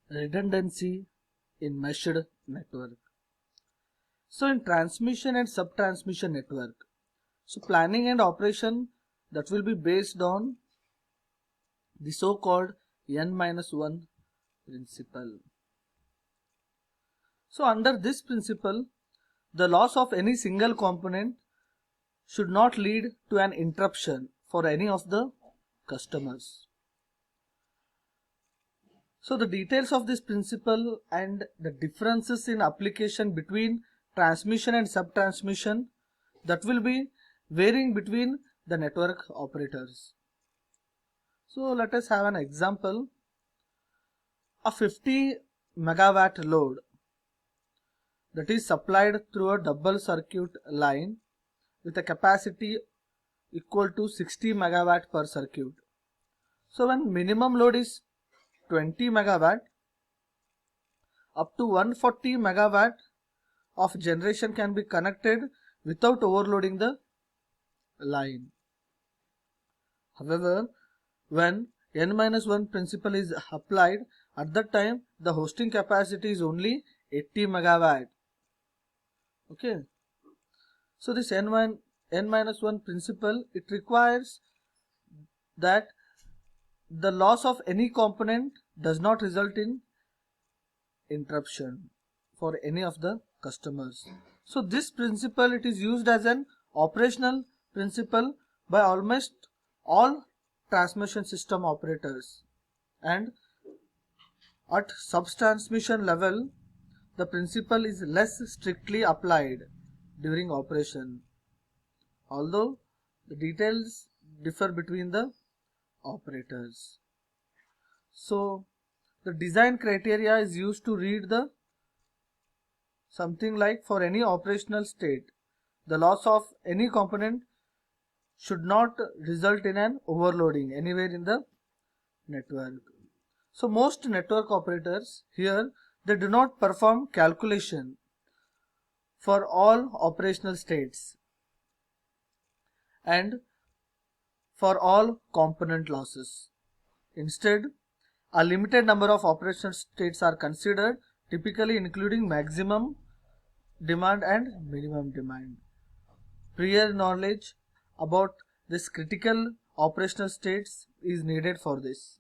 redundancy in meshed network. So in transmission and sub-transmission network, so planning and operation that will be based on the so-called N-1 principle. So under this principle, the loss of any single component should not lead to an interruption for any of the customers. So the details of this principle and the differences in application between transmission and sub-transmission, that will be varying between the network operators. So let us have an example. A 50 megawatt load that is supplied through a double circuit line with a capacity equal to 60 megawatt per circuit. So when minimum load is 20 megawatt, up to 140 megawatt of generation can be connected without overloading the line. However, when N-1 principle is applied, at that time the hosting capacity is only 80 megawatt. Okay. So this N-1 principle, it requires that the loss of any component does not result in interruption for any of the customers. So this principle, it is used as an operational principle by almost all transmission system operators, and at sub-transmission level the principle is less strictly applied during operation, although the details differ between the operators. So the design criteria is used to read the something like, for any operational state, the loss of any component should not result in an overloading anywhere in the network. So most network operators here, they do not perform calculation for all operational states and for all component losses. Instead, a limited number of operational states are considered, typically including maximum demand and minimum demand. Prior knowledge about this critical operational states is needed for this.